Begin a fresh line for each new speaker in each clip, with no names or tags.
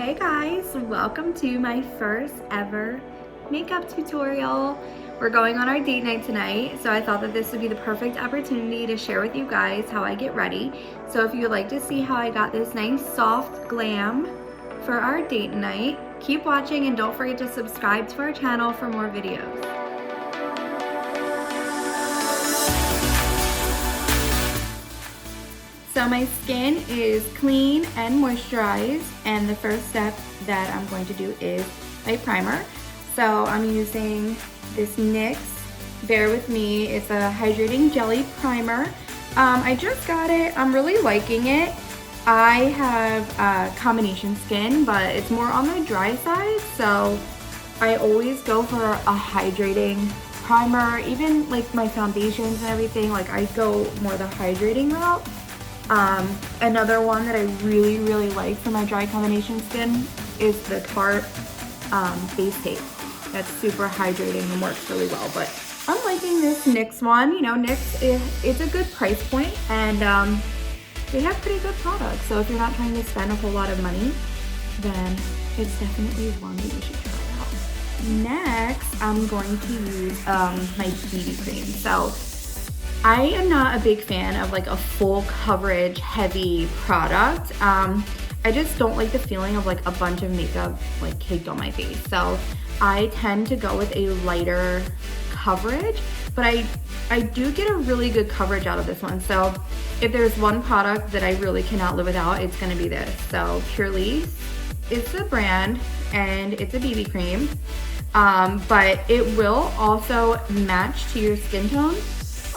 Hey guys, welcome to my first ever makeup tutorial. We're going on our date night tonight, so I thought that this would be the perfect opportunity to share with you guys how I get ready. So if you would like to see how I got this nice soft glam for our date night, keep watching and don't forget to subscribe to our channel for more videos. So my skin is clean and moisturized, and the first step that I'm going to do is my primer. So I'm using this NYX Bare With Me. It's a hydrating jelly primer. I just got it. I'm really liking it. I have combination skin, but it's more on the dry side, so I always go for a hydrating primer. Even like my foundations and everything, like I go more the hydrating route. Another one that I really like for my dry combination skin is the Tarte Shape Tape. That's super hydrating and works really well. But I'm liking this NYX one. You know, NYX it's a good price point, and they have pretty good products. So if you're not trying to spend a whole lot of money, then it's definitely one that you should try out. Next, I'm going to use my BB cream. So I am not a big fan of like a full coverage heavy product. I just don't like the feeling of like a bunch of makeup like caked on my face. So I tend to go with a lighter coverage, but I do get a really good coverage out of this one. So if there's one product that I really cannot live without, it's gonna be this. So Purlisse is the brand, and it's a BB cream, but it will also match to your skin tone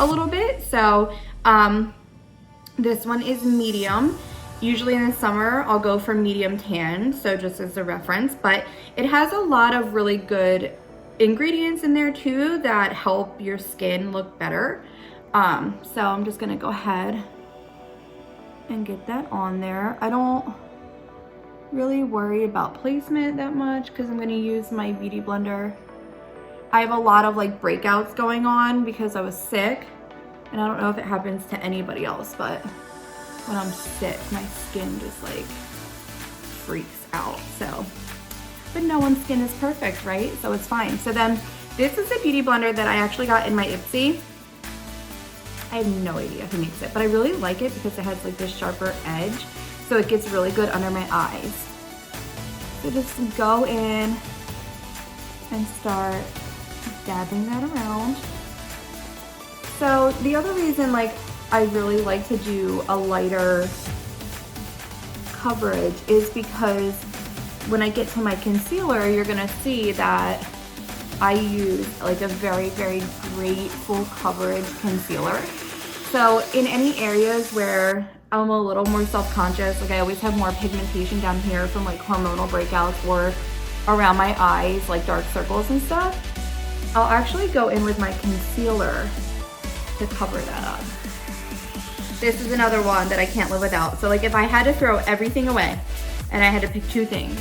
a little bit. So this one is medium. Usually in the summer I'll go for medium tan, so just as a reference, but it has a lot of really good ingredients in there too that help your skin look better. So I'm just gonna go ahead and get that on there. I don't really worry about placement that much because I'm gonna use my beauty blender. I have a lot of like breakouts going on because I was sick, and I don't know if it happens to anybody else, but when I'm sick, my skin just like freaks out. So, but no one's skin is perfect, right? So it's fine. So then this is a beauty blender that I actually got in my Ipsy. I have no idea who makes it, but I really like it because it has like this sharper edge, so it gets really good under my eyes. So just go in and start dabbing that around. So the other reason like I really like to do a lighter coverage is because when I get to my concealer, you're gonna see that I use like a very great full coverage concealer. So in any areas where I'm a little more self-conscious, like I always have more pigmentation down here from like hormonal breakouts or around my eyes, like dark circles and stuff, I'll actually go in with my concealer to cover that up. This is another one that I can't live without. So like if I had to throw everything away and I had to pick two things,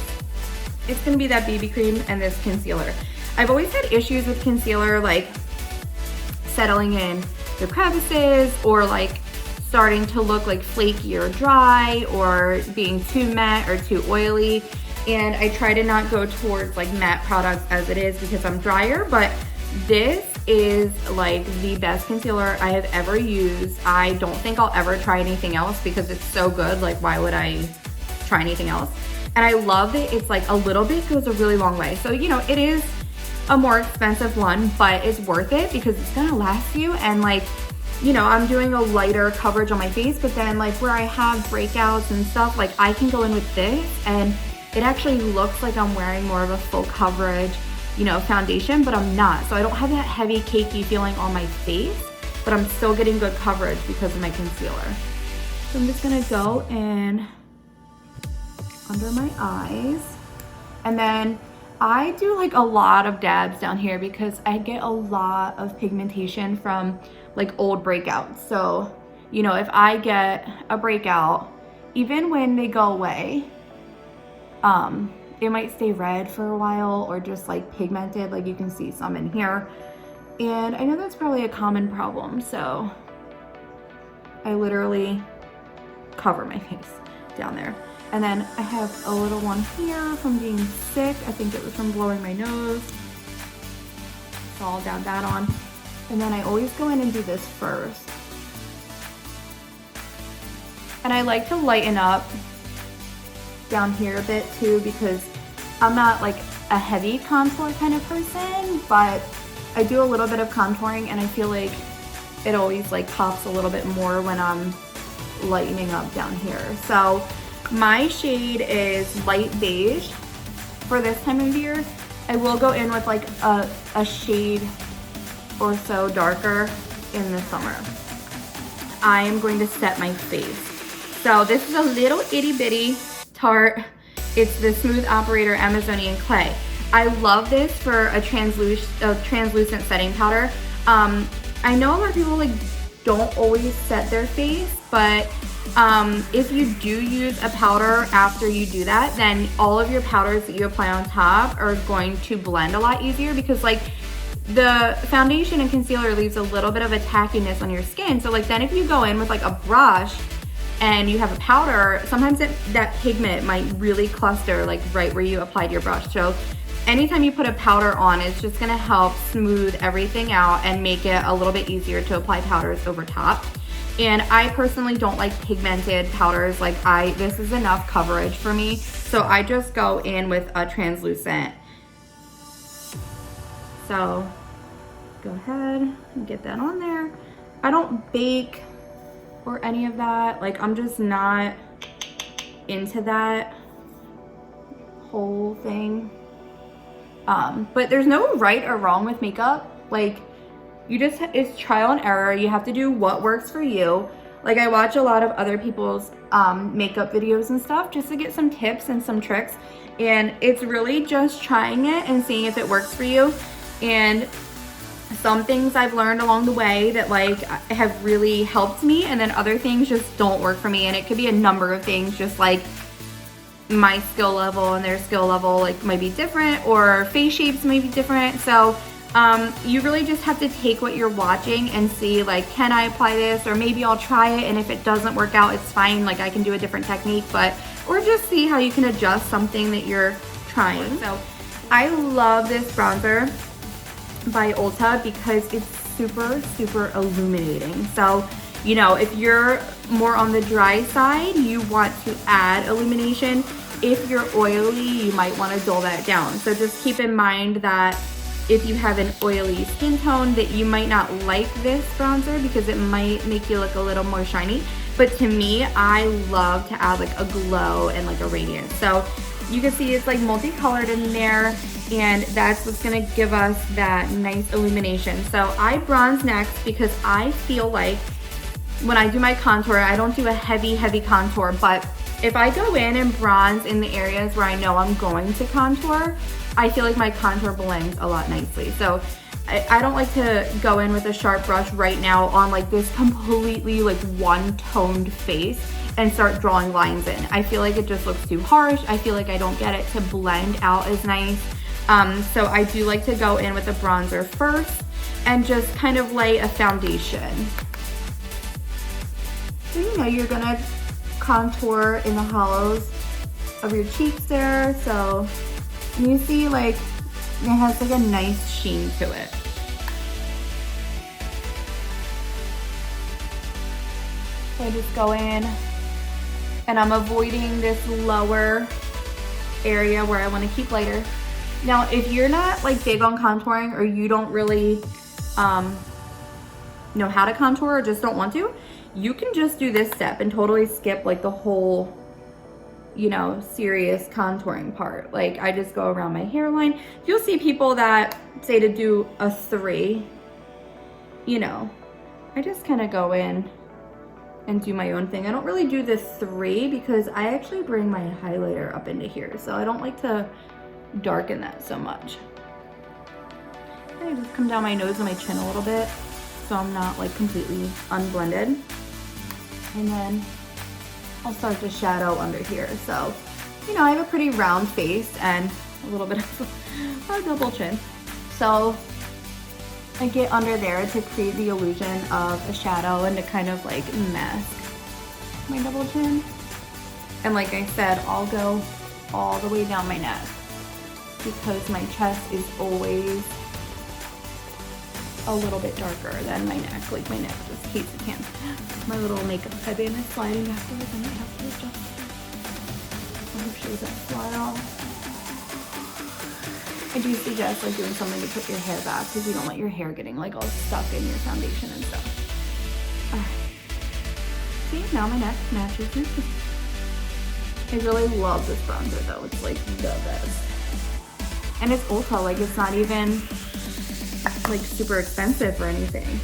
it's gonna be that BB cream and this concealer. I've always had issues with concealer, like settling in the crevices or like starting to look like flaky or dry or being too matte or too oily. And I try to not go towards like matte products as it is because I'm drier, but this is like the best concealer I have ever used. I don't think I'll ever try anything else because it's so good. Like why would I try anything else? And I love that it's like a little bit goes a really long way. So, you know, it is a more expensive one, but it's worth it because it's gonna last you. And like, you know, I'm doing a lighter coverage on my face, but then like where I have breakouts and stuff, like I can go in with this and it actually looks like I'm wearing more of a full coverage, you know, foundation, but I'm not. So I don't have that heavy cakey feeling on my face, but I'm still getting good coverage because of my concealer. So I'm just gonna go in under my eyes. And then I do like a lot of dabs down here because I get a lot of pigmentation from like old breakouts. So, you know, if I get a breakout, even when they go away, it might stay red for a while or just like pigmented, like you can see some in here. And I know that's probably a common problem, so I literally cover my face down there. And then I have a little one here from being sick. I think it was from blowing my nose. So I'll dab that on. And then I always go in and do this first. And I like to lighten up down here a bit too, because I'm not like a heavy contour kind of person, but I do a little bit of contouring and I feel like it always like pops a little bit more when I'm lightening up down here. So my shade is light beige for this time of year. I will go in with like a shade or so darker in the summer. I am going to set my face. So this is a little itty bitty Tarte. It's the Smooth Operator Amazonian Clay. I love this for a translucent setting powder. I know a lot of people like don't always set their face, but if you do use a powder after you do that, then all of your powders that you apply on top are going to blend a lot easier, because like the foundation and concealer leaves a little bit of a tackiness on your skin. So like then if you go in with like a brush and you have a powder, sometimes that pigment might really cluster like right where you applied your brush. So anytime you put a powder on, it's just gonna help smooth everything out and make it a little bit easier to apply powders over top. And I personally don't like pigmented powders. Like this is enough coverage for me. So I just go in with a translucent. So go ahead and get that on there. I don't bake or any of that. Like I'm just not into that whole thing. But there's no right or wrong with makeup. Like it's trial and error. You have to do what works for you. Like I watch a lot of other people's makeup videos and stuff just to get some tips and some tricks. And it's really just trying it and seeing if it works for you. And some things I've learned along the way that like have really helped me, and then other things just don't work for me. And it could be a number of things, just like my skill level and their skill level like might be different, or face shapes may be different. So you really just have to take what you're watching and see like, can I apply this? Or maybe I'll try it, and if it doesn't work out, it's fine. Like I can do a different technique, or just see how you can adjust something that you're trying. So I love this bronzer by Ulta because it's super, super illuminating. So, you know, if you're more on the dry side, you want to add illumination. If you're oily, you might want to dull that down. So just keep in mind that if you have an oily skin tone, that you might not like this bronzer because it might make you look a little more shiny. But to me, I love to add like a glow and like a radiance. So you can see it's like multicolored in there, and that's what's gonna give us that nice illumination. So I bronze next because I feel like when I do my contour, I don't do a heavy, heavy contour, but if I go in and bronze in the areas where I know I'm going to contour, I feel like my contour blends a lot nicely. So I don't like to go in with a sharp brush right now on like this completely like one-toned face and start drawing lines in. I feel like it just looks too harsh. I feel like I don't get it to blend out as nice. So I do like to go in with a bronzer first and just kind of lay a foundation. So you know you're gonna contour in the hollows of your cheeks there. So you see like it has like a nice sheen to it. So I just go in and I'm avoiding this lower area where I want to keep lighter. Now, if you're not like big on contouring, or you don't really know how to contour or just don't want to, you can just do this step and totally skip like the whole, you know, serious contouring part. Like I just go around my hairline. You'll see people that say to do a 3, you know, I just kind of go in and do my own thing. I don't really do the 3 because I actually bring my highlighter up into here. So I don't like to darken that so much. I just come down my nose and my chin a little bit so I'm not like completely unblended. And then I'll start to shadow under here. So, you know, I have a pretty round face and a little bit of a double chin. So I get under there to create the illusion of a shadow and to kind of like mask my double chin. And like I said, I'll go all the way down my neck because my chest is always a little bit darker than my neck. Like my neck just hates the can. My little makeup headband is sliding backwards. I might have to adjust it. I hope she doesn't fly off. I do suggest like doing something to put your hair back because you don't want your hair getting like all stuck in your foundation and stuff. Alright. See, now my neck matches your skin. I really love this bronzer though. It's like the best. And it's Ulta, like it's not even like super expensive or anything.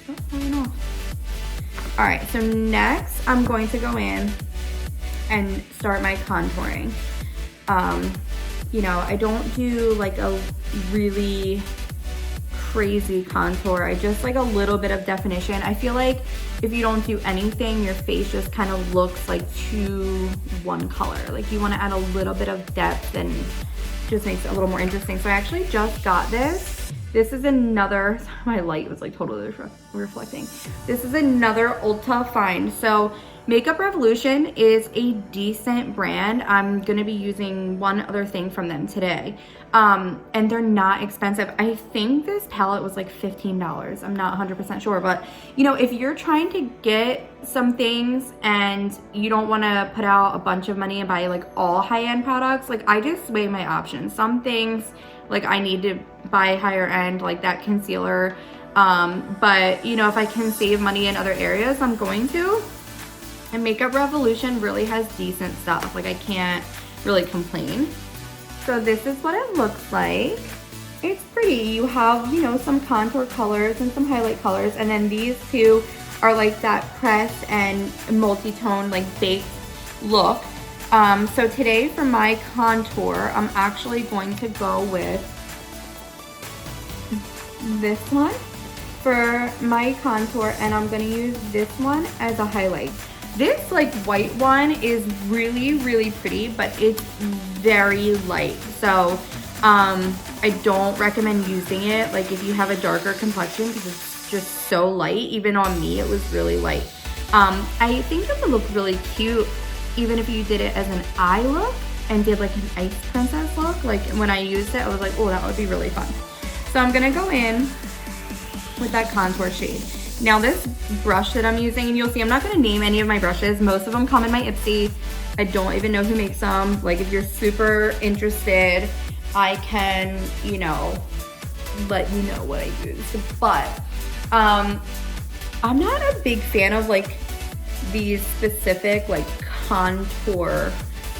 Oh, I don't know. Alright, so next I'm going to go in and start my contouring. You know, I don't do like a really crazy contour. I just like a little bit of definition. I feel like if you don't do anything, your face just kind of looks like too one color. Like you want to add a little bit of depth and just makes it a little more interesting. So I actually just got this. This is another, my light was like totally reflecting. This is another Ulta find. So Makeup Revolution is a decent brand. I'm gonna be using one other thing from them today. And they're not expensive. I think this palette was like $15. I'm not 100% sure, but you know, if you're trying to get some things and you don't wanna put out a bunch of money and buy like all high-end products, like I just weigh my options. Some things, like I need to buy higher end, like that concealer. But you know, if I can save money in other areas, I'm going to. And Makeup Revolution really has decent stuff. Like I can't really complain. So this is what it looks like. It's pretty. You have, you know, some contour colors and some highlight colors. And then these two are like that pressed and multi-tone like baked look. So today for my contour, I'm actually going to go with this one for my contour. And I'm going to use this one as a highlight. This like white one is really, really pretty, but it's very light. So I don't recommend using it like if you have a darker complexion because it's just so light. Even on me, it was really light. I think it would look really cute even if you did it as an eye look and did like an ice princess look. Like when I used it, I was like, oh, that would be really fun. So I'm gonna go in with that contour shade. Now this brush that I'm using, and you'll see I'm not gonna name any of my brushes. Most of them come in my Ipsy. I don't even know who makes them. Like if you're super interested, I can, you know, let you know what I use. But I'm not a big fan of like these specific like contour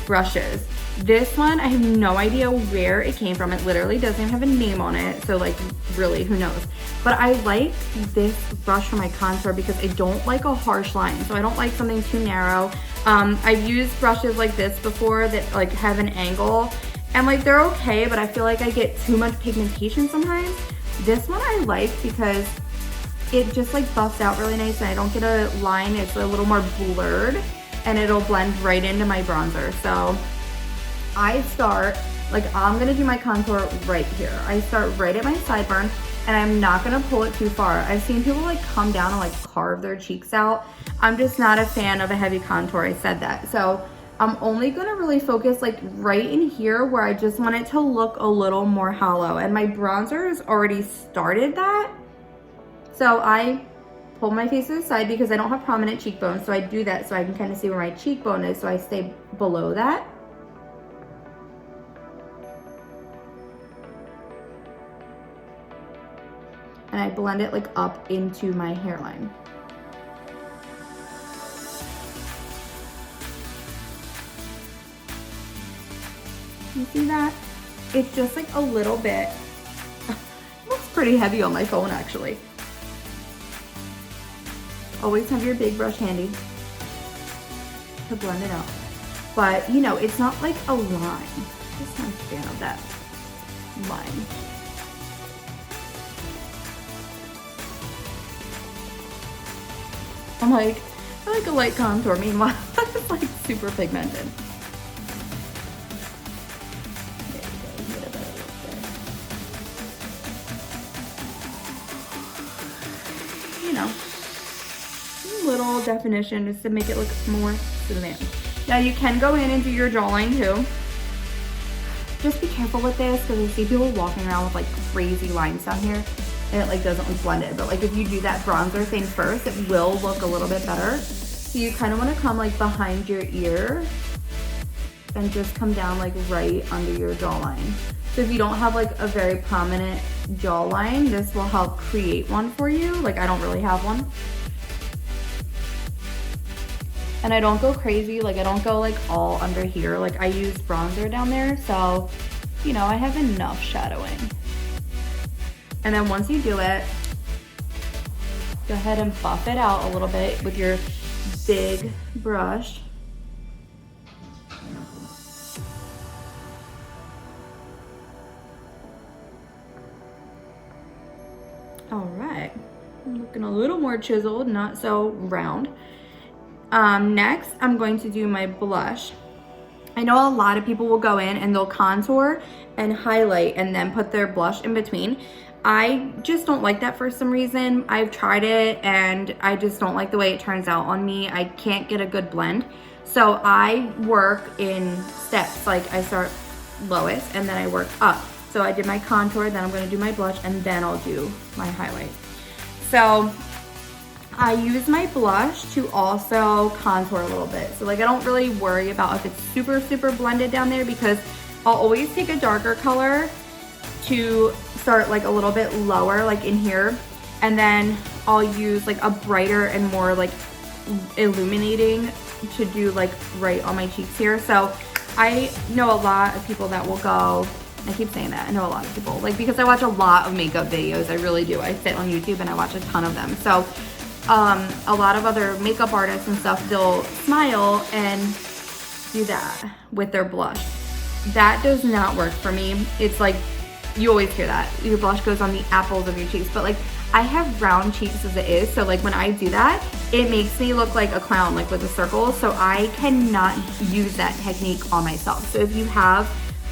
brushes. This one, I have no idea where it came from. It literally doesn't even have a name on it. So like really, who knows? But I like this brush for my contour because I don't like a harsh line. So I don't like something too narrow. I've used brushes like this before that like have an angle and like they're okay, but I feel like I get too much pigmentation sometimes. This one I like because it just like buffs out really nice and I don't get a line. It's a little more blurred and it'll blend right into my bronzer. So I start, like I'm gonna do my contour right here. I start right at my sideburn and I'm not gonna pull it too far. I've seen people like come down and like carve their cheeks out. I'm just not a fan of a heavy contour, I said that. So I'm only gonna really focus like right in here where I just want it to look a little more hollow. And my bronzer has already started that. So I pull my face to the side because I don't have prominent cheekbones. So I do that so I can kind of see where my cheekbone is. So I stay below that. And I blend it like up into my hairline. You see that? It's just like a little bit, it looks pretty heavy on my phone actually. Always have your big brush handy to blend it out. But you know, it's not like a line. Just not a fan of that line. I'm like, I like a light contour, meanwhile, it's like super pigmented. There you go, get a better look there. You know, a little definition just to make it look more slim. Now you can go in and do your jawline too. Just be careful with this because I see people walking around with like crazy lines down here and it like doesn't look blended. But like if you do that bronzer thing first, it will look a little bit better. So you kind of want to come like behind your ear and just come down like right under your jawline. So if you don't have like a very prominent jawline, this will help create one for you. Like I don't really have one. And I don't go crazy, like I don't go like all under here. Like I use bronzer down there, so you know, I have enough shadowing. And then once you do it, go ahead and buff it out a little bit with your big brush. All right, I'm looking a little more chiseled, not so round. Next, I'm going to do my blush. I know a lot of people will go in and they'll contour and highlight and then put their blush in between. I just don't like that for some reason. I've tried it and I just don't like the way it turns out on me. I can't get a good blend. So I work in steps. Like I start lowest and then I work up. So I did my contour, then I'm gonna do my blush, and then I'll do my highlight. So I use my blush to also contour a little bit. So like I don't really worry about if it's super, super blended down there because I'll always take a darker color to start like a little bit lower, like in here. And then I'll use like a brighter and more like illuminating to do like right on my cheeks here. So I know a lot of people that will go, I keep saying that, I know a lot of people, like because I watch a lot of makeup videos, I really do. I sit on YouTube and I watch a ton of them. So a lot of other makeup artists and stuff, they'll smile and do that with their blush. That does not work for me. It's like, you always hear that. Your blush goes on the apples of your cheeks, but like I have round cheeks as it is. So like when I do that, it makes me look like a clown, like with the circles. So I cannot use that technique on myself. So if you have,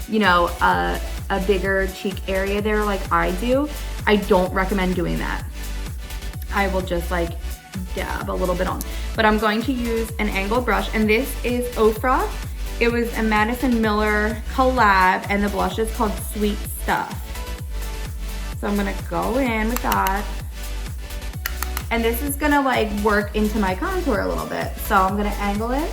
you know, a bigger cheek area there like I do, I don't recommend doing that. I will just like dab a little bit on. But I'm going to use an angled brush, and this is Ofra. It was a Madison Miller collab, and the blush is called Sweet Stuff. So I'm gonna go in with that. And this is gonna like work into my contour a little bit. So I'm gonna angle it.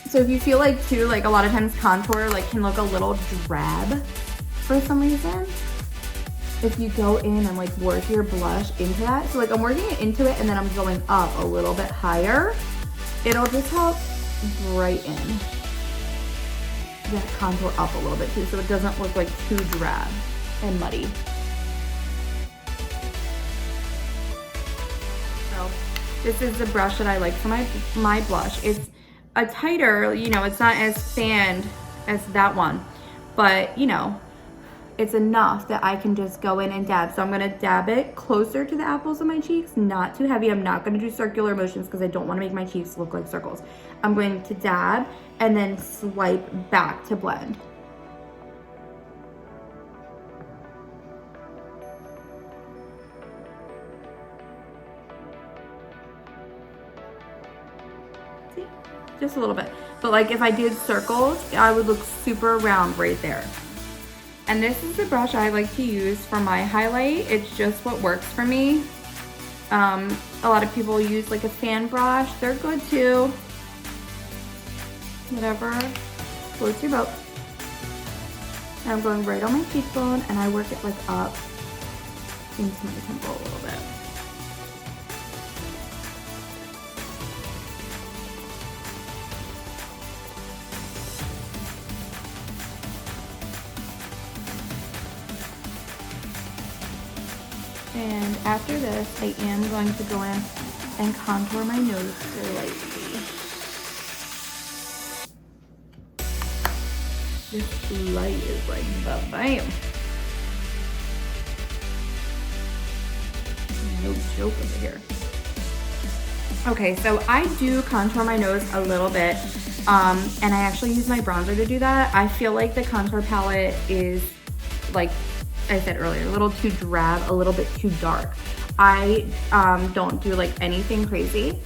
So if you feel like too, like a lot of times contour like can look a little drab for some reason, if you go in and like work your blush into that. So like I'm working it into it and then I'm going up a little bit higher. It'll just help brighten that contour up a little bit too, so it doesn't look like too drab and muddy. So this is the brush that I like for my blush. It's a tighter, you know, it's not as fanned as that one, but you know, it's enough that I can just go in and dab. So I'm gonna dab it closer to the apples of my cheeks, not too heavy. I'm not gonna do circular motions because I don't wanna make my cheeks look like circles. I'm going to dab and then swipe back to blend. See, just a little bit. But like if I did circles, I would look super round right there. And this is the brush I like to use for my highlight. It's just what works for me. A lot of people use like a fan brush. They're good too. Whatever floats your boat. And I'm going right on my cheekbone and I work it like up into my temple a little bit. And after this, I am going to go in and contour my nose slightly. This light is like bam. No joke over here. Okay, so I do contour my nose a little bit, and I actually use my bronzer to do that. I feel like the contour palette is, like I said earlier, a little too drab, a little bit too dark. I don't do like anything crazy.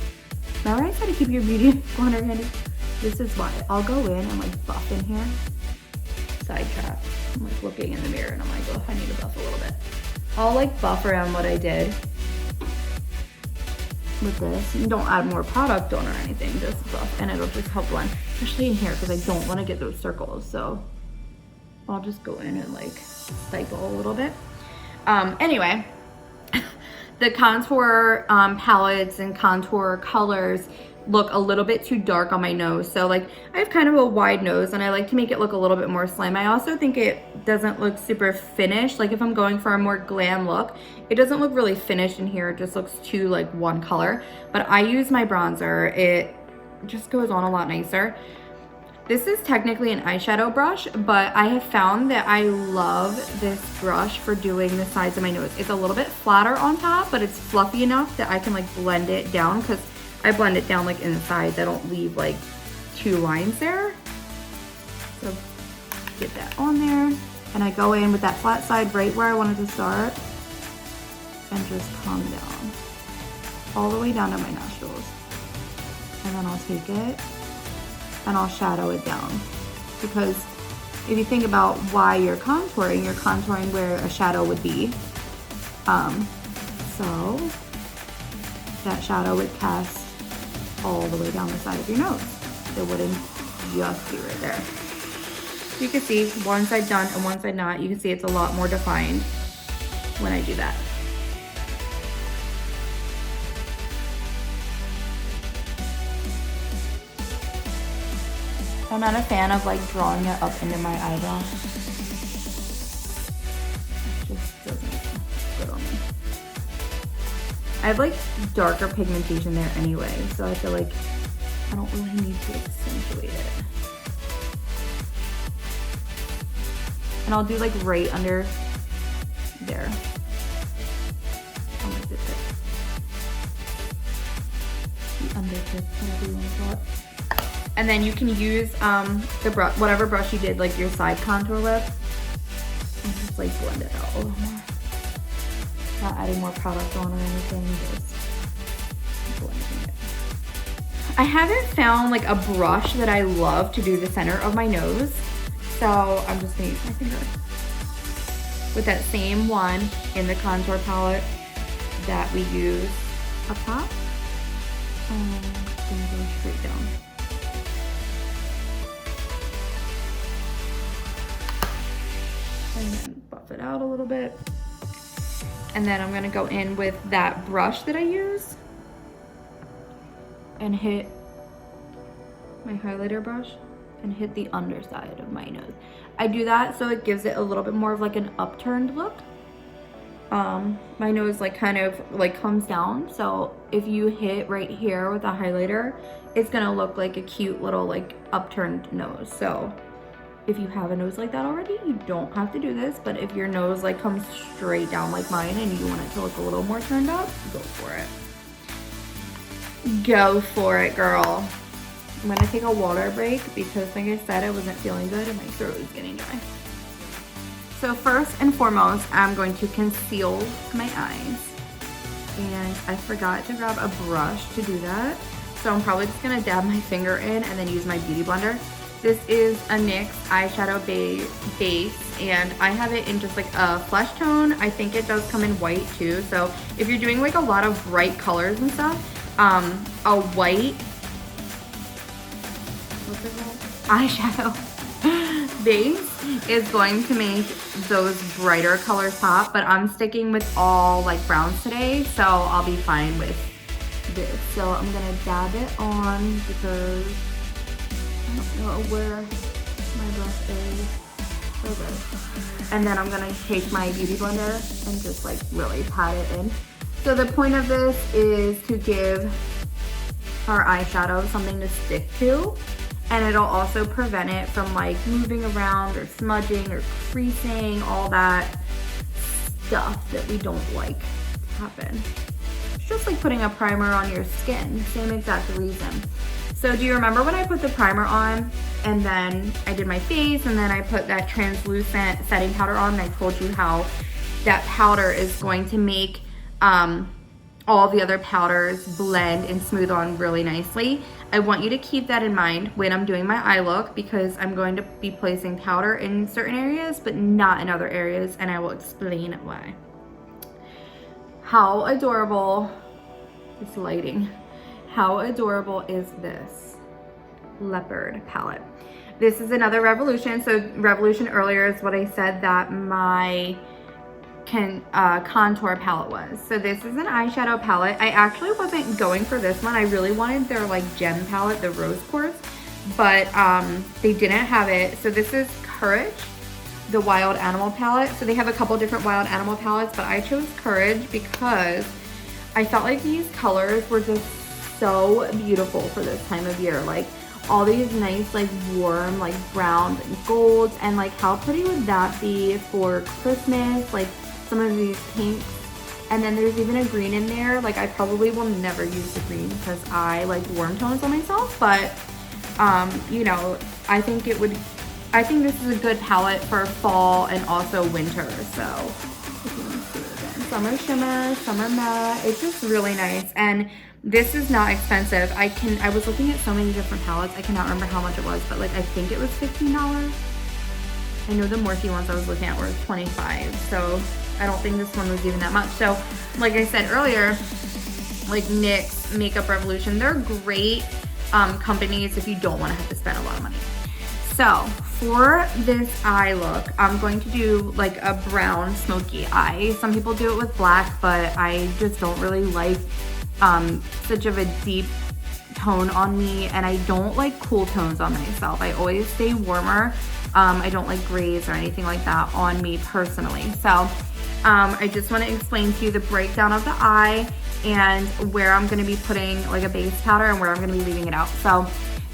Remember I said to keep your beauty blender handy? This is why. I'll go in and like buff in here. Sidetrack. I'm like looking in the mirror and I'm like, oh, I need to buff a little bit. I'll like buff around what I did with this. You don't add more product on or anything, just buff, and it'll just help blend, especially in here because I don't want to get those circles. So I'll just go in and like cycle a little bit. Anyway, the contour palettes and contour colors look a little bit too dark on my nose. So like I have kind of a wide nose and I like to make it look a little bit more slim. I also think it doesn't look super finished. Like if I'm going for a more glam look, it doesn't look really finished in here. It just looks too like one color. But I use my bronzer. It just goes on a lot nicer. This is technically an eyeshadow brush, but I have found that I love this brush for doing the sides of my nose. It's a little bit flatter on top, but it's fluffy enough that I can like blend it down, because I blend it down like in the sides. I don't leave like two lines there. So get that on there. And I go in with that flat side right where I wanted to start and just come down all the way down to my nostrils. And then I'll take it and I'll shadow it down. Because if you think about why you're contouring where a shadow would be. So that shadow would cast all the way down the side of your nose. It wouldn't just be right there. You can see one side done and one side not. You can see it's a lot more defined when I do that. I'm not a fan of like drawing it up into my eyebrow. It just doesn't look good on me. I have like darker pigmentation there anyway, so I feel like I don't really need to accentuate it. And I'll do like right under there. On like the tip. The under tip, whatever you want to call it. And then you can use the brush, whatever brush you did like your side contour with, and just like blend it out a little more. Not adding more product on or anything, just blending it. I haven't found like a brush that I love to do the center of my nose, so I'm just gonna use my finger with that same one in the contour palette that we use up top. And gonna go straight down. And then buff it out a little bit. And then I'm gonna go in with that brush that I use and hit my highlighter brush and hit the underside of my nose. I do that so it gives it a little bit more of like an upturned look. My nose like kind of like comes down. So if you hit right here with a highlighter, it's gonna look like a cute little like upturned nose. So if you have a nose like that already, you don't have to do this, but if your nose like comes straight down like mine and you want it to look a little more turned up, go for it. Go for it, girl. I'm gonna take a water break because like I said, I wasn't feeling good and my throat is getting dry. So first and foremost, I'm going to conceal my eyes. And I forgot to grab a brush to do that. So I'm probably just gonna dab my finger in and then use my beauty blender. This is a NYX eyeshadow base, and I have it in just like a flesh tone. I think it does come in white too. So if you're doing like a lot of bright colors and stuff, a white eyeshadow base is going to make those brighter colors pop, but I'm sticking with all like browns today, so I'll be fine with this. So I'm gonna dab it on because I don't know where my brush is. Okay. And then I'm gonna take my beauty blender and just like really pat it in. So the point of this is to give our eyeshadow something to stick to, and it'll also prevent it from like moving around or smudging or creasing, all that stuff that we don't like to happen. It's just like putting a primer on your skin, same exact reason. So do you remember when I put the primer on and then I did my face and then I put that translucent setting powder on and I told you how that powder is going to make all the other powders blend and smooth on really nicely. I want you to keep that in mind when I'm doing my eye look, because I'm going to be placing powder in certain areas but not in other areas, and I will explain why. How adorable, this lighting, how adorable is this leopard palette? This is another Revolution. So Revolution earlier is what I said that my contour palette was. So this is an eyeshadow palette. I actually wasn't going for this one. I really wanted their like gem palette, the rose quartz, but they didn't have it. So this is Courage, the wild animal palette. So they have a couple different wild animal palettes, but I chose Courage because I felt like these colors were just so beautiful for this time of year. Like all these nice like warm like browns and golds, and like how pretty would that be for Christmas, like some of these pinks. And then there's even a green in there. Like I probably will never use the green because I like warm tones on myself, but you know, I think this is a good palette for fall and also winter. So if you want to see it again, summer shimmer, summer matte, it's just really nice. And this is not expensive. I was looking at so many different palettes. I cannot remember how much it was, but like I think it was $15. I know the Morphe ones I was looking at were $25. So I don't think this one was even that much. So like I said earlier, like NYX, Makeup Revolution, they're great companies if you don't want to have to spend a lot of money. So for this eye look, I'm going to do like a brown smoky eye. Some people do it with black, but I just don't really like such of a deep tone on me, and I don't like cool tones on myself. I always stay warmer. I don't like grays or anything like that on me personally. So I just want to explain to you the breakdown of the eye and where I'm going to be putting like a base powder and where I'm going to be leaving it out. So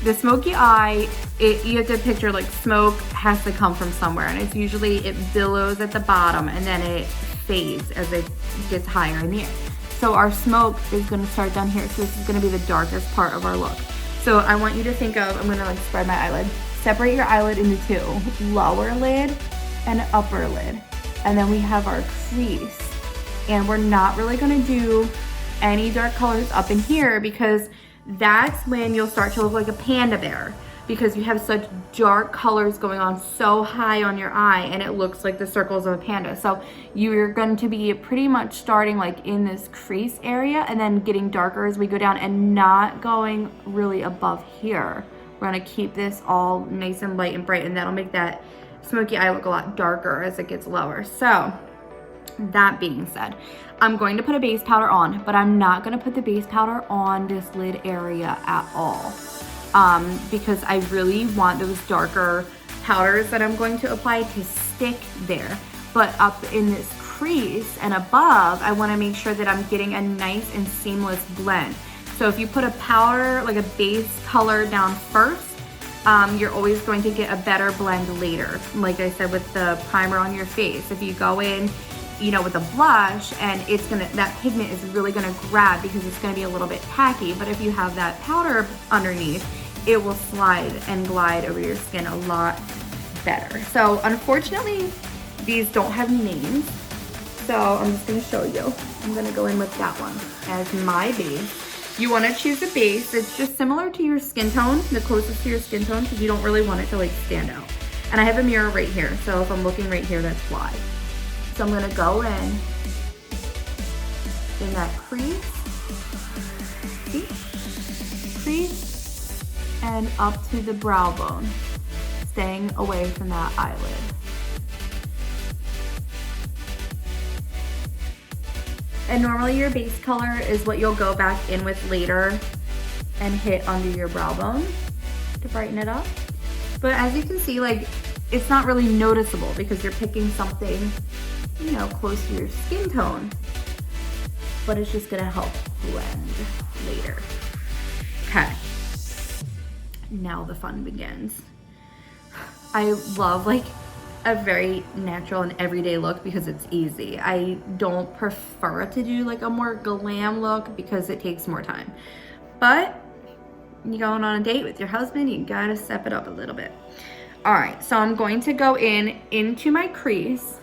the smoky eye, you have to picture like smoke has to come from somewhere, and it's usually, it billows at the bottom and then it fades as it gets higher in the air. So our smoke is going to start down here. So this is going to be the darkest part of our look. So I want you to think of, I'm going to like spread my eyelid. Separate your eyelid into two, lower lid and upper lid. And then we have our crease. And we're not really going to do any dark colors up in here, because that's when you'll start to look like a panda bear, because you have such dark colors going on so high on your eye, and it looks like the circles of a panda. So you're going to be pretty much starting like in this crease area and then getting darker as we go down, and not going really above here. We're gonna keep this all nice and light and bright, and that'll make that smoky eye look a lot darker as it gets lower. So that being said, I'm going to put a base powder on, but I'm not gonna put the base powder on this lid area at all. Because I really want those darker powders that I'm going to apply to stick there. But up in this crease and above, I want to make sure that I'm getting a nice and seamless blend. So if you put a powder, like a base color down first, you're always going to get a better blend later. Like I said, with the primer on your face, if you go in, you know, with a blush, and that pigment is really gonna grab because it's gonna be a little bit tacky. But if you have that powder underneath, it will slide and glide over your skin a lot better. So unfortunately, these don't have names. So I'm just gonna show you. I'm gonna go in with that one as my base. You wanna choose a base that's just similar to your skin tone, the closest to your skin tone, because you don't really want it to like stand out. And I have a mirror right here, so if I'm looking right here, that's why. So I'm gonna go in that crease, see? Crease, and up to the brow bone, staying away from that eyelid. And normally your base color is what you'll go back in with later and hit under your brow bone to brighten it up. But as you can see, like, it's not really noticeable because you're picking something, you know, close to your skin tone, but it's just gonna help blend later. Okay, now the fun begins. I love like a very natural and everyday look because it's easy. I don't prefer to do like a more glam look because it takes more time. But you're going on a date with your husband, you gotta step it up a little bit. All right, so I'm going to go into my crease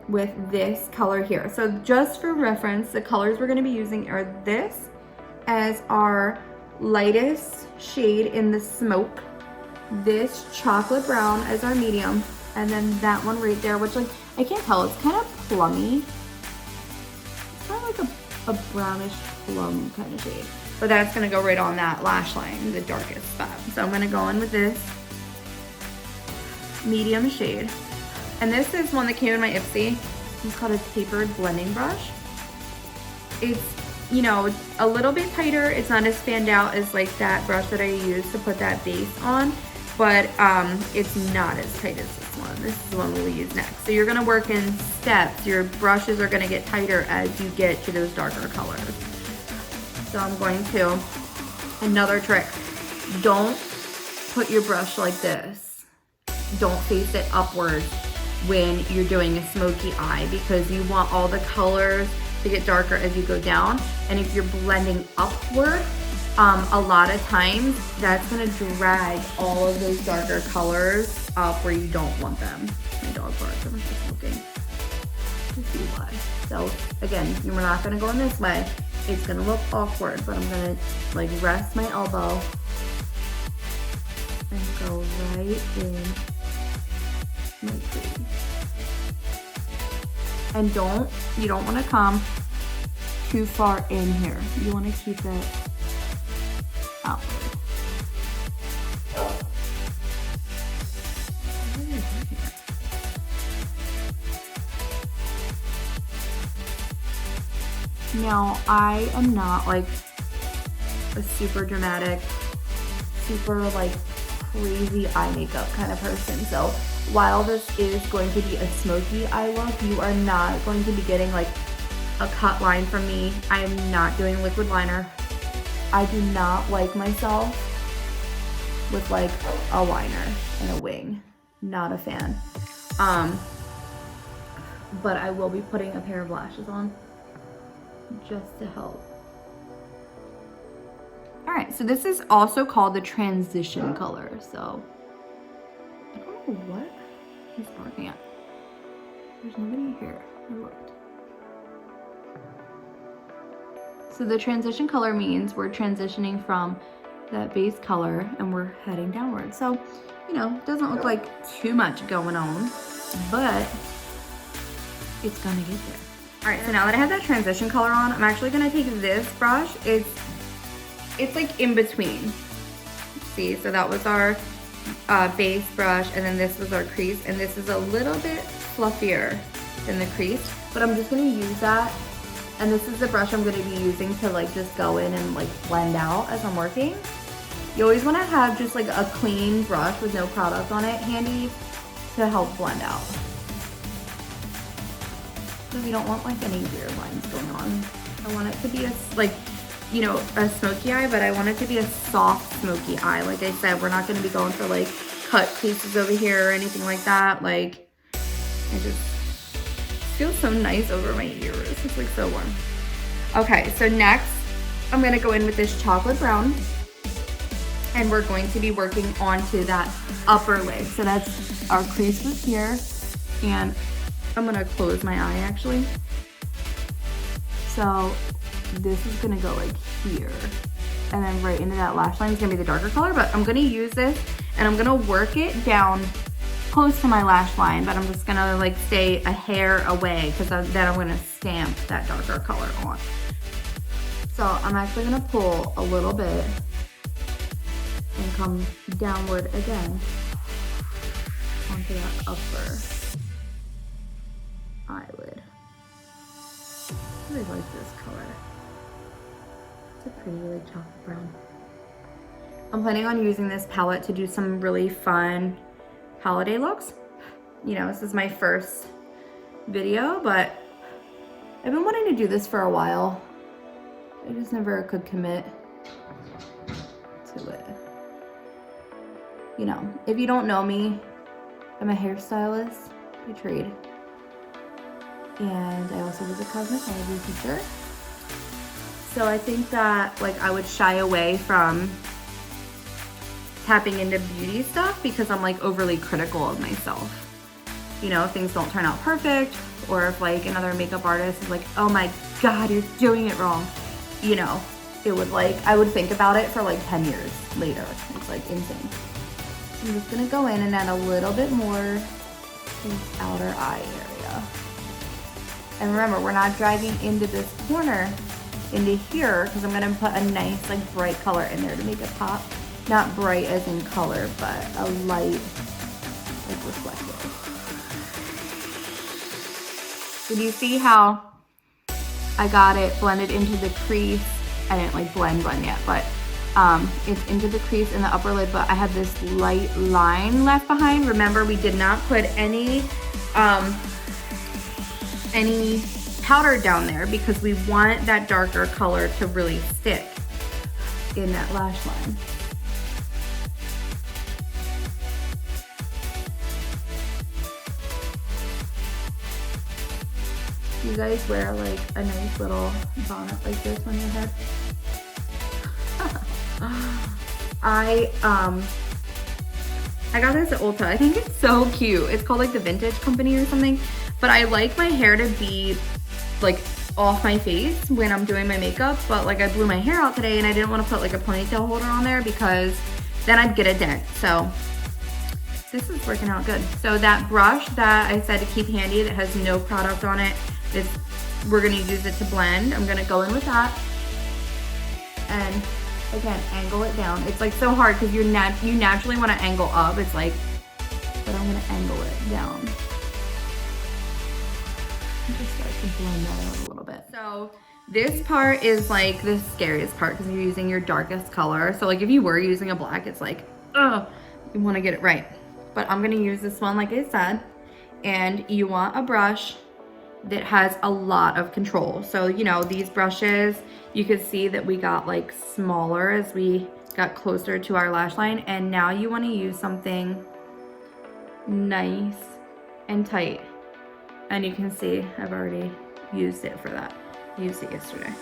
with this color here. So just for reference, the colors we're gonna be using are this as our lightest shade in the smoke, this chocolate brown as our medium, and then that one right there, which like, I can't tell, it's kind of plummy. It's kind of like a brownish plum kind of shade. But that's gonna go right on that lash line, the darkest spot. So I'm gonna go in with this medium shade. And this is one that came in my Ipsy. It's called a tapered blending brush. It's, you know, a little bit tighter. It's not as fanned out as like that brush that I used to put that base on, but it's not as tight as this one. This is the one we'll use next. So you're gonna work in steps. Your brushes are gonna get tighter as you get to those darker colors. So I'm going to, another trick, don't put your brush like this. Don't face it upwards when you're doing a smoky eye, because you want all the colors to get darker as you go down. And if you're blending upward, a lot of times that's gonna drag all of those darker colors up where you don't want them. My dog barks, I'm just smoking. To see why. So again, we're not gonna go in this way. It's gonna look awkward, but I'm gonna like rest my elbow and go right in my crease. And you don't wanna come too far in here. You wanna keep it outward. Now, I am not like a super dramatic, super like crazy eye makeup kind of person. So while this is going to be a smoky eye look, you are not going to be getting like a cut line from me. I am not doing liquid liner. I do not like myself with like a liner and a wing. Not a fan. But I will be putting a pair of lashes on just to help. All right, so this is also called the transition color. So I don't know what he's barking at. There's nobody here. I looked. So the transition color means we're transitioning from that base color and we're heading downward. So, you know, it doesn't look like too much going on, but it's gonna get there. All right, so now that I have that transition color on, I'm actually gonna take this brush. It's like in between. See, so that was our base brush, and then this was our crease, and this is a little bit fluffier than the crease, but I'm just gonna use that. And this is the brush I'm gonna be using to like just go in and like blend out as I'm working. You always wanna have just like a clean brush with no product on it handy to help blend out. So we don't want like any weird lines going on. I want it to be a, like, you know, a smoky eye, but I want it to be a soft smoky eye. Like I said, we're not gonna be going for like cut creases over here or anything like that. Like, I just feels so nice over my ears. It's like so warm. Okay, so next I'm gonna go in with this chocolate brown, and we're going to be working onto that upper lid. So that's our crease was here, and I'm gonna close my eye actually. So this is gonna go like here, and then right into that lash line is gonna be the darker color, but I'm gonna use this and I'm gonna work it down close to my lash line, but I'm just gonna like stay a hair away because then I'm gonna stamp that darker color on. So I'm actually gonna pull a little bit and come downward again onto that upper eyelid. I really like this color. It's a pretty like chocolate brown. I'm planning on using this palette to do some really fun holiday looks. You know, this is my first video, but I've been wanting to do this for a while. I just never could commit to it. You know, if you don't know me, I'm a hairstylist by trade. And I also was a cosmetology teacher. So I think that like I would shy away from tapping into beauty stuff because I'm like overly critical of myself. you know, if things don't turn out perfect, or if like another makeup artist is like, oh my God, you're doing it wrong, you know, it would like, I would think about it for like 10 years later. It's like insane. I'm just gonna go in and add a little bit more in this outer eye area. And remember, we're not dragging into this corner, into here, because I'm gonna put a nice like bright color in there to make it pop. Not bright as in color, but a light, like reflective. Did you see how I got it blended into the crease? I didn't like blend yet, but it's into the crease in the upper lid, but I had this light line left behind. Remember, we did not put any powder down there because we want that darker color to really stick in that lash line. You guys wear like a nice little bonnet like this on your head? I got this at Ulta. I think it's so cute. It's called like the Vintage Company or something. But I like my hair to be like off my face when I'm doing my makeup. But like I blew my hair out today and I didn't want to put like a ponytail holder on there because then I'd get a dent. So this is working out good. So that brush that I said to keep handy that has no product on it, we're gonna use it to blend. I'm gonna go in with that and again, angle it down. It's like so hard because you naturally want to angle up. It's like, but I'm gonna angle it down. Just start to blend that out a little bit. So this part is like the scariest part because you're using your darkest color. So like if you were using a black, it's like, oh, you want to get it right. But I'm gonna use this one like I said, and you want a brush that has a lot of control. So you know, these brushes, you could see that we got like smaller as we got closer to our lash line, and now you want to use something nice and tight. And you can see I've already used it for that. I used it yesterday.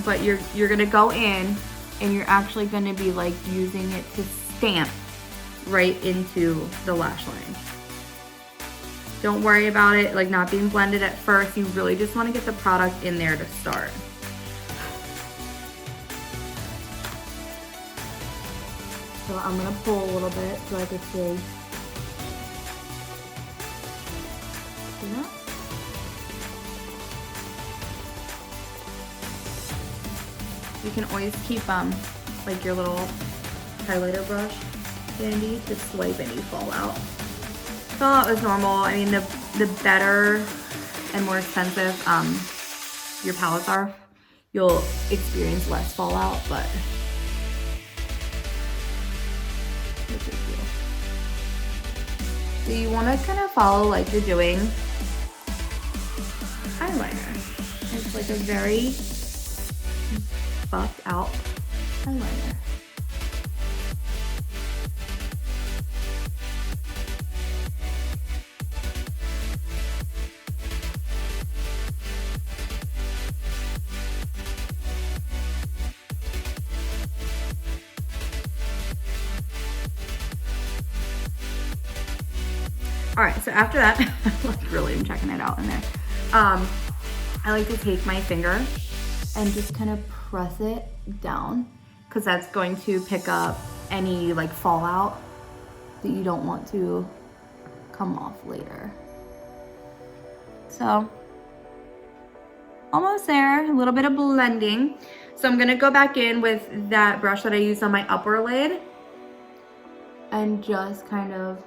But you're gonna go in and you're actually gonna be like using it to stamp right into the lash line. Don't worry about it like not being blended at first. You really just want to get the product in there to start. So I'm gonna pull a little bit so I can see. See that? You can always keep like your little highlighter brush handy to swipe any fallout. Fallout is normal. I mean, the better and more expensive your palettes are, you'll experience less fallout, but no big deal. So you want to kind of follow like you're doing eyeliner. It's like a very buffed out eyeliner. All right, so after that, like really I'm checking it out in there. I like to take my finger and just kind of press it down because that's going to pick up any like fallout that you don't want to come off later. So almost there, a little bit of blending. So I'm gonna go back in with that brush that I used on my upper lid and just kind of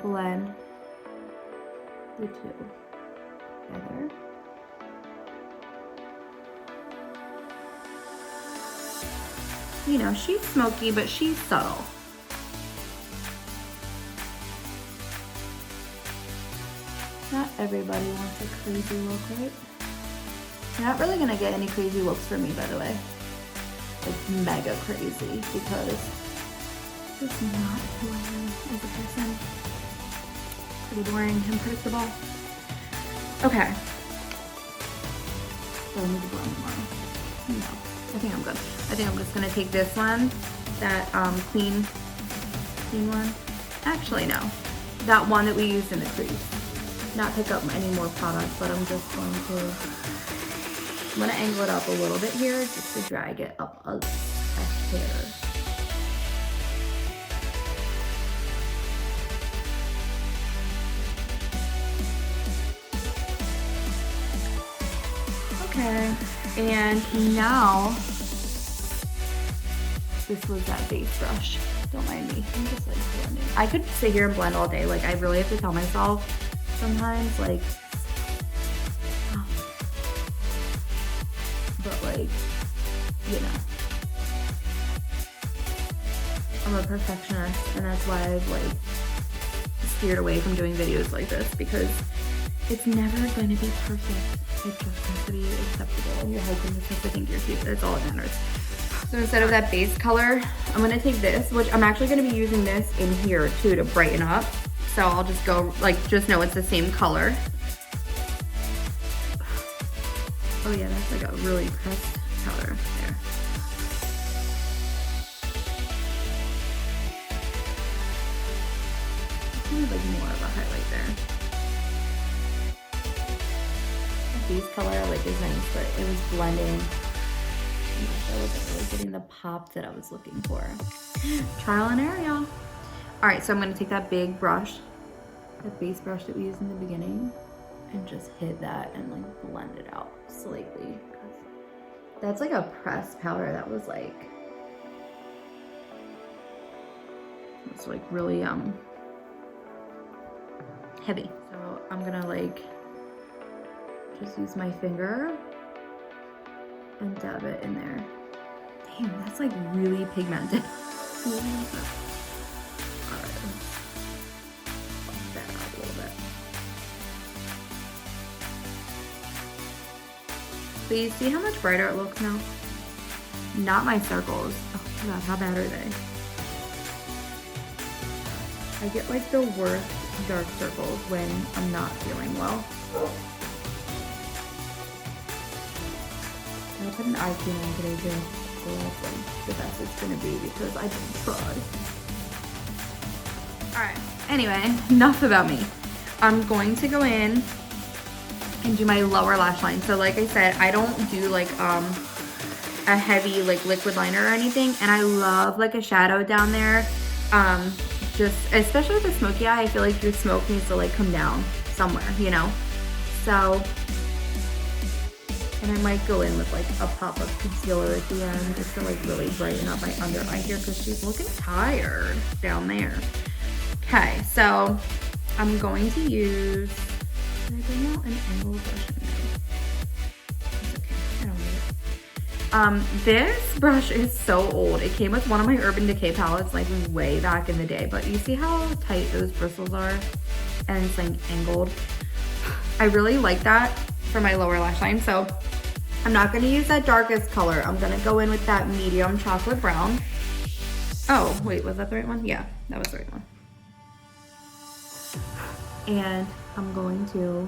blend the two together. You know, she's smoky, but she's subtle. Not everybody wants a crazy look, right? You're not really gonna get any crazy looks from me, by the way. Like mega crazy, because it's not who I am as a person. Pretty boring and predictable. Okay. So I need to blend more. No, I think I'm good. I think I'm just gonna take this one, that clean one, Actually, no. That one that we used in the crease. Not pick up any more product, but I'm just going to, I'm gonna angle it up a little bit here just to drag it up a hair. Okay, and now, this was that base brush. Don't mind me, I'm just like blending. I could sit here and blend all day. Like I really have to tell myself sometimes, like, oh. But like, you know, I'm a perfectionist, and that's why I've like steered away from doing videos like this, because it's never going to be perfect. It just has to be acceptable, and your husband just has to think you're cute. That's all that matters. So instead of that base color, I'm gonna take this, which I'm actually gonna be using this in here too to brighten up. So I'll just go, like, just know it's the same color. Oh yeah, that's like a really pressed color there. Like more of a highlight there. The base color like is nice, but it was blending. I wasn't really getting the pop that I was looking for. Trial and error, y'all. All right, so I'm gonna take that big brush, that base brush that we used in the beginning, and just hit that and like blend it out slightly. That's like a pressed powder that was like, it's like really heavy. So I'm gonna like just use my finger and dab it in there. Damn, that's like really pigmented. Alright, let's buff that out a little bit. So you see how much brighter it looks now? Not my circles. Oh my god, how bad are they? I get like the worst dark circles when I'm not feeling well. I put an eye cream on today too, so that's like the best it's gonna be because I didn't try. Alright, anyway, enough about me. I'm going to go in and do my lower lash line. So like I said, I don't do like a heavy like liquid liner or anything, and I love like a shadow down there. Just especially with a smoky eye, I feel like your smoke needs to like come down somewhere, you know? So, and I might go in with like a pop of concealer at the end just to like really brighten up my under eye here because she's looking tired down there. Okay, so I'm going to use, did I bring out an angle brush in there? It's okay, I don't need it. This brush is so old. It came with one of my Urban Decay palettes like way back in the day, but you see how tight those bristles are? And it's like angled. I really like that for my lower lash line, so I'm not gonna use that darkest color. I'm gonna go in with that medium chocolate brown. Oh, wait, was that the right one? Yeah, that was the right one. And I'm going to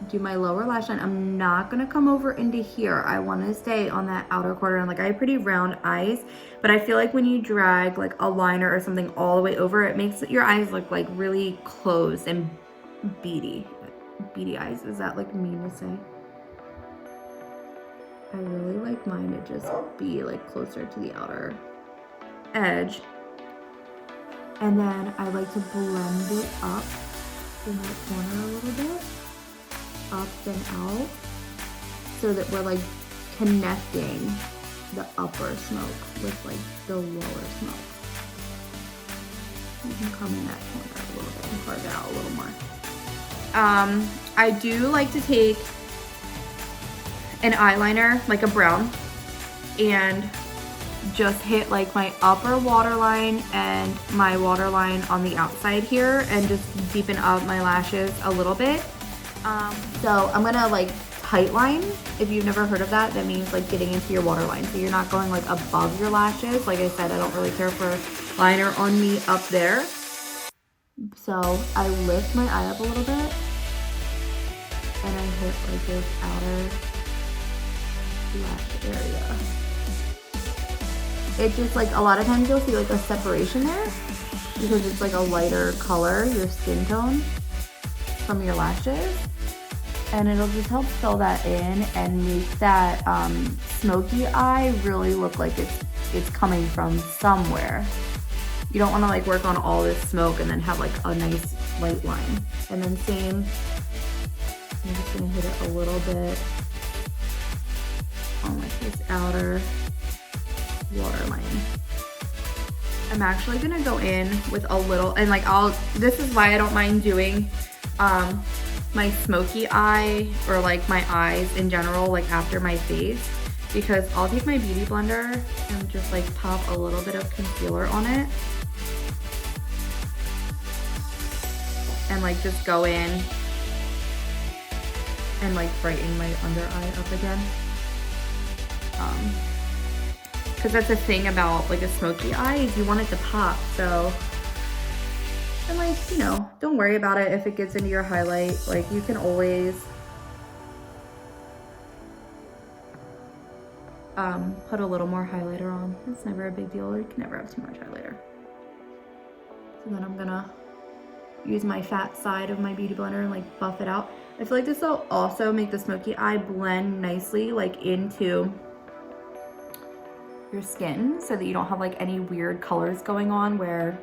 do my lower lash line. I'm not gonna come over into here. I wanna stay on that outer corner. And like I have pretty round eyes, but I feel like when you drag like a liner or something all the way over, it makes your eyes look like really closed and beady. Beady eyes, is that like mean to say? I really like mine to just be like closer to the outer edge. And then I like to blend it up in that corner a little bit, up and out, so that we're like connecting the upper smoke with like the lower smoke. You can come in that corner a little bit and carve it out a little more. I do like to take an eyeliner, like a brown, and just hit like my upper waterline and my waterline on the outside here and just deepen up my lashes a little bit. So I'm gonna like tight line. If you've never heard of that, that means like getting into your waterline. So you're not going like above your lashes. Like I said, I don't really care for liner on me up there. So I lift my eye up a little bit and I hit like this outer lash area. It just like, a lot of times you'll see like a separation there. because it's like a lighter color, your skin tone from your lashes. And it'll just help fill that in and make that smoky eye really look like it's coming from somewhere. You don't want to like work on all this smoke and then have like a nice light line. And then same, I'm just gonna hit it a little bit on like this outer waterline. I'm actually gonna go in with a little, and like this is why I don't mind doing my smoky eye or like my eyes in general, like after my face, because I'll take my beauty blender and just like pop a little bit of concealer on it. And like just go in and like brighten my under eye up again. Because that's the thing about like a smoky eye, is you want it to pop. So, and like, you know, don't worry about it if it gets into your highlight. Like you can always put a little more highlighter on. It's never a big deal. You can never have too much highlighter. So then I'm gonna use my fat side of my beauty blender and like buff it out. I feel like this will also make the smoky eye blend nicely like into your skin, so that you don't have like any weird colors going on where,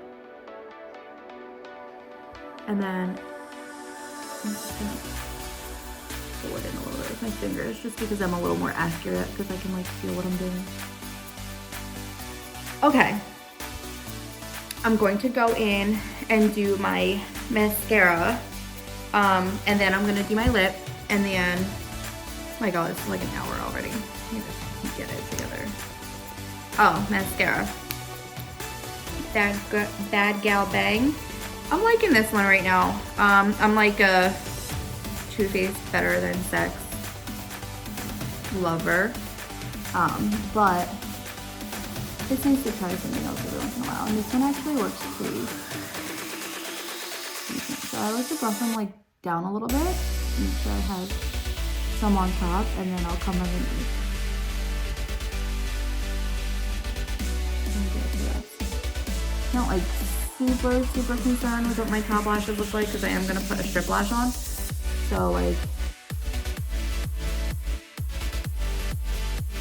and then I'm just gonna pull it in a little bit with my fingers just because I'm a little more accurate, because I can like feel what I'm doing. Okay, I'm going to go in and do my mascara, and then I'm gonna do my lip, and then, oh my god, it's like an hour already. I need to get it together. Oh, mascara. Bad Gal Bang. I'm liking this one right now. I'm like a Too Faced Better Than Sex lover, but it's nice to try something else every once in a while, and this one actually works pretty decent. So I like to brush them like down a little bit, make sure I have some on top, and then I'll come underneath. Not like super concerned with what my top lashes look like, because I am gonna put a strip lash on. So like,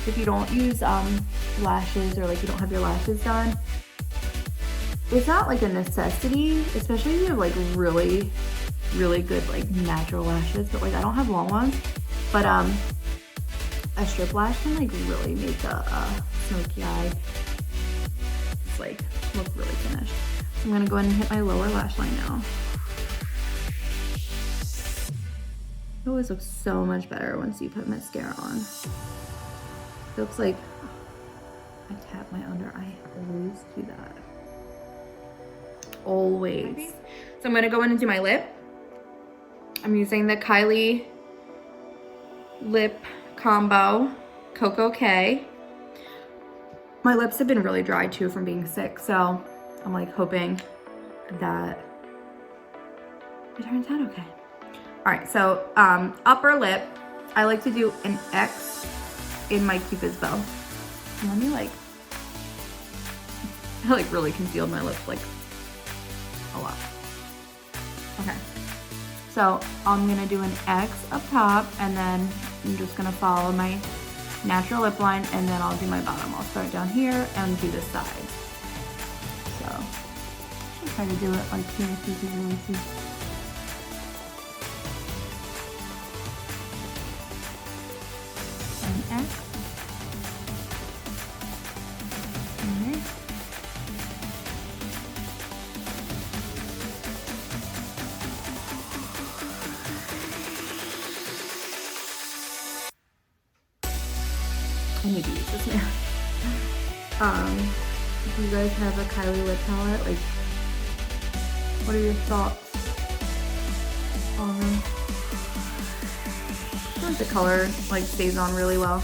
if you don't use lashes, or like you don't have your lashes done, it's not like a necessity, especially if you have like really good like natural lashes. But like I don't have long ones, but a strip lash can like really make a smoky eye like look really finished. I'm gonna go ahead and hit my lower lash line now. It always looks so much better once you put mascara on. It looks like I tap my under eye. I always do that. Always. So I'm gonna go in and do my lip. I'm using the Kylie Lip Combo Koko K. My lips have been really dry too from being sick, so I'm like hoping that it turns out okay. All right, so upper lip, I like to do an X in my Cupid's bow. Let me like, I like really concealed my lips like a lot. Okay, so I'm gonna do an X up top, and then I'm just gonna follow my natural lip line, and then I'll do my bottom. I'll start down here and do the side. So I'll try to do it like here so you can really see. An X. Okay. I need to use this now. If you guys have a Kylie lip palette, like, what are your thoughts on them? I think the color like stays on really well.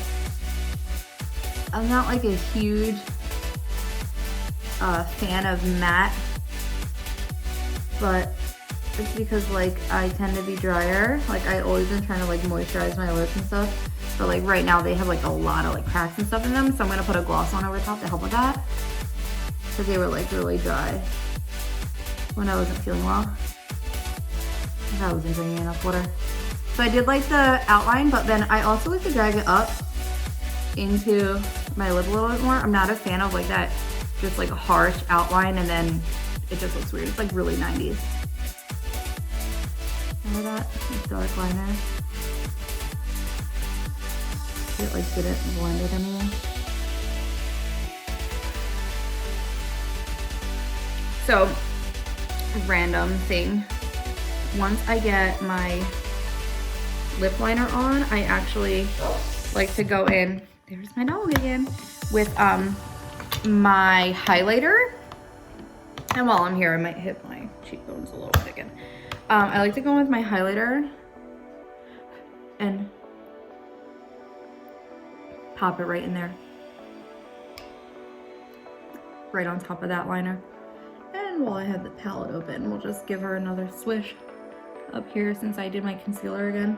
I'm not like a huge fan of matte, but it's because like I tend to be drier. Like I always been trying to like moisturize my lips and stuff. But like right now they have like a lot of like cracks and stuff in them, so I'm gonna put a gloss on over top to help with that, because they were like really dry. when I wasn't feeling well. I wasn't drinking enough water. So I did like the outline, but then I also like to drag it up into my lip a little bit more. I'm not a fan of like that just like a harsh outline and then it just looks weird. It's like really 90s. Remember that? Like dark liner. It like didn't blend it anyway. So, random thing. Once I get my lip liner on, I actually like to go in, there's my dog again, with my highlighter. And while I'm here, I might hit my cheekbones a little bit again. I like to go in with my highlighter and pop it right in there. Right on top of that liner. And while I have the palette open, we'll just give her another swish up here since I did my concealer again.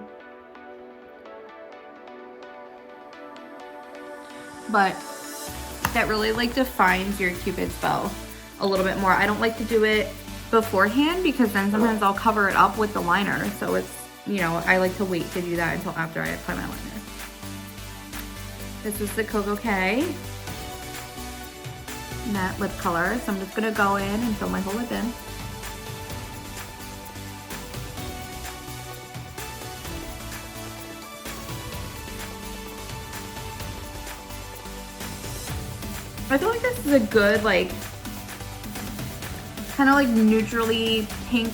But that really like defines your Cupid's bow a little bit more. I don't like to do it beforehand because then sometimes I'll cover it up with the liner. So it's, you know, I like to wait to do that until after I apply my liner. This is the Koko K matte lip color. So I'm just gonna go in and fill my whole lip in. I feel like this is a good, like, kind of like neutrally pink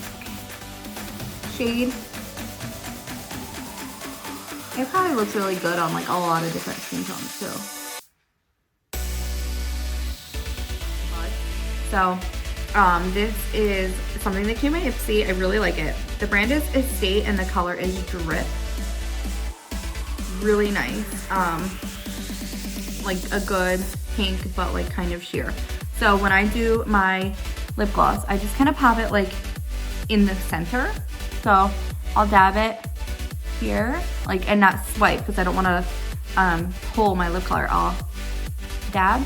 shade. It probably looks really good on like a lot of different skin tones too. So, this is something that came in my Ipsy. I really like it. The brand is Estate and the color is Drip. Really nice. Like a good pink, but like kind of sheer. So when I do my lip gloss, I just kind of pop it like in the center. So I'll dab it here, like, and not swipe because I don't want to pull my lip color. I'll dab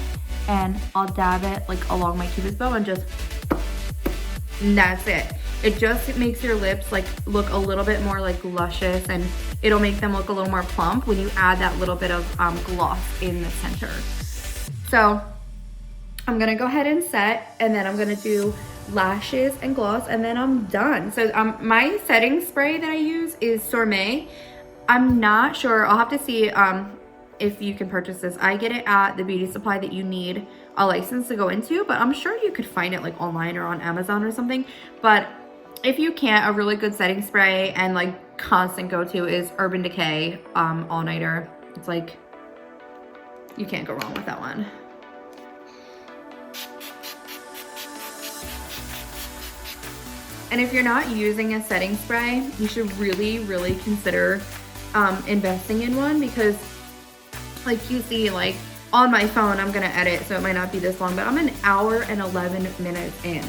and I'll dab it like along my Cupid's bow and just, and that's it. It just makes your lips like look a little bit more like luscious and it'll make them look a little more plump when you add that little bit of gloss in the center. So I'm gonna go ahead and set and then I'm gonna do lashes and gloss and then I'm done. So my setting spray that I use is Sormé. I'm not sure, I'll have to see if you can purchase this. I get it at the beauty supply that you need a license to go into, but I'm sure you could find it like online or on Amazon or something. But if you can't, a really good setting spray and like constant go-to is Urban Decay All Nighter. It's like, you can't go wrong with that one. And if you're not using a setting spray, you should really, really consider investing in one because like you see, like on my phone, I'm gonna edit, so it might not be this long, but I'm an hour and 11 minutes in.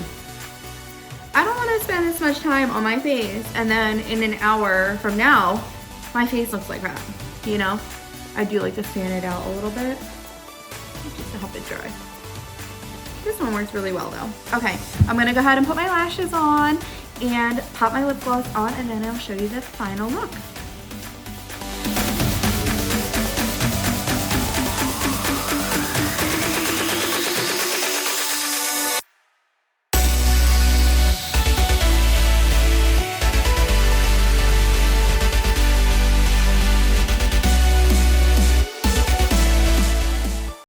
I don't wanna spend this much time on my face and then in an hour from now, my face looks like crap, you know? I do like to fan it out a little bit just to help it dry. This one works really well though. Okay, I'm gonna go ahead and put my lashes on and pop my lip gloss on and then I'll show you the final look.